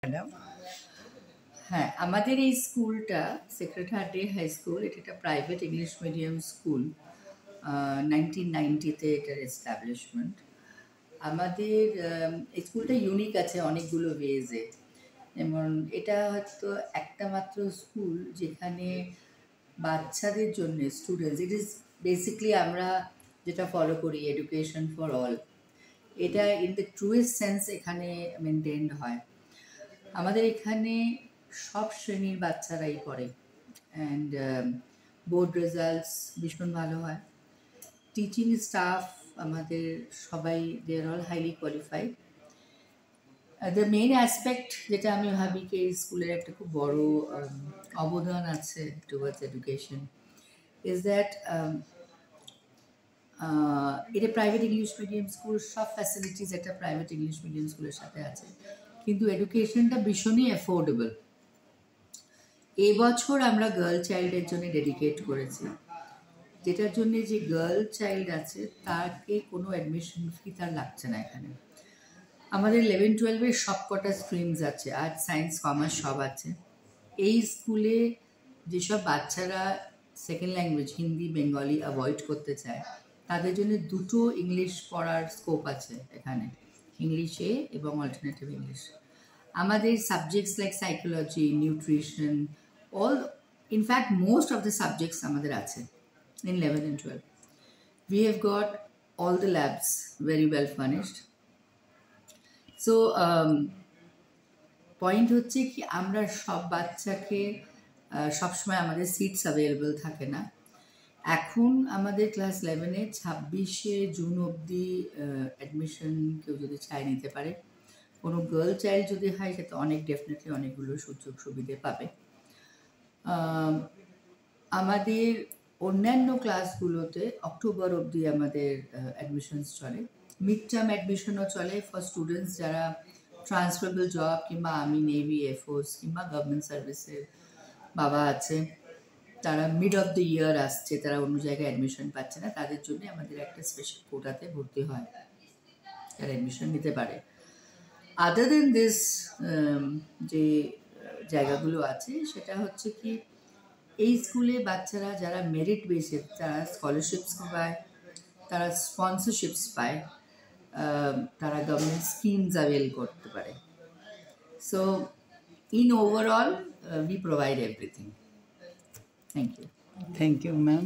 Madam. হ্যাঁ, আমাদের এই স্কুলটা সেক্রেটারি হাই স্কুল, এটা একটা প্রাইভেট ইংলিশ মিডিয়াম স্কুল। 1990-তে এটার এস্টাবলিশমেন্ট। আমাদের এই স্কুলটা ইউনিক আছে অনেকগুলো ওয়েজে। যেমন এটা হয়তো একটা মাত্র স্কুল যেখানে বাচ্চাদের জন্য স্টুডেন্টস, ইট ইজ বেসিকলি আমরা যেটা ফলো করি এডুকেশন ফর অল, এটা ইন দ্য ট্রুয়েস্ট সেন্স এখানে মেনটেন্ড হয়। আমাদের এখানে সব শ্রেণীর বাচ্চারাই পড়ে অ্যান্ড বোর্ড রেজাল্টস ভীষণ ভালো হয়। টিচিং স্টাফ আমাদের সবাই they are all highly qualified. The main aspect যেটা আমি ভাবি কি এই স্কুলের একটা খুব বড় অবদান আছে টুয়ার্ডস এডুকেশন ইজ দ্যাট এটা প্রাইভেট ইংলিশ মিডিয়াম স্কুল, সব ফ্যাসিলিটিস একটা প্রাইভেট ইংলিশ মিডিয়াম স্কুলের সাথে আছে, কিন্তু এডুকেশনটা ভীষণই অ্যাফোর্ডেবল। এবছর আমরা গার্ল চাইল্ডের জন্য ডেডিকেট করেছি, যেটার জন্য যে গার্ল চাইল্ড আছে তাকে কোনো অ্যাডমিশন ফি তার লাগছে না এখানে। আমাদের 11-12-এর সব কটা স্ট্রিমস আছে, আর্টস সায়েন্স কমার্স সব আছে। এই স্কুলে যেসব বাচ্চারা second language Hindi Bengali avoid করতে চায় তাদের জন্য দুটো ইংলিশ পড়ার স্কোপ আছে এখানে, ইংলিশে এবং অল্টারনেটিভ ইংলিশ। আমাদের subjects like psychology, nutrition, all, in fact most of the subjects আমাদের আছে in 11 and 12. We have got all the labs very well furnished. So point হচ্ছে কি আমরা সব বাচ্চাকে সবসময় আমাদের সিটস অ্যাভেলেবল থাকে না। এখন আমাদের ক্লাস 11-এ 26শে জুন অবধি অ্যাডমিশন কেউ যদি চায় নিতে পারে। কোনো গার্ল চাইল্ড যদি হয় সেটা অনেক ডেফিনেটলি অনেকগুলো সুযোগ সুবিধে পাবে। আমাদের অন্যান্য ক্লাসগুলোতে অক্টোবর অবধি আমাদের অ্যাডমিশনস চলে, মিড টার্ম অ্যাডমিশনও চলে ফর স্টুডেন্টস যারা ট্রান্সফারেবল জব কিংবা আর্মি, নেভি, এয়ারফোর্স কিংবা গভর্নমেন্ট সার্ভিসের বাবা আছে, তারা মিড অফ দ্য ইয়ার আসছে, তারা অন্য জায়গায় অ্যাডমিশন পাচ্ছে না, তাদের জন্য আমাদের একটা স্পেশাল কোটাতে ভর্তি হয়, তারা অ্যাডমিশন নিতে পারে। আদার দেন দিস যে জায়গাগুলো আছে সেটা হচ্ছে কি এই স্কুলে বাচ্চারা যারা মেরিট বেসে তারা স্কলারশিপস পায়, তারা স্পন্সরশিপস পায়, তারা গভর্নমেন্ট স্কিমস অ্যাভেল করতে পারে। So in overall we provide everything. Thank you. Thank you ma'am.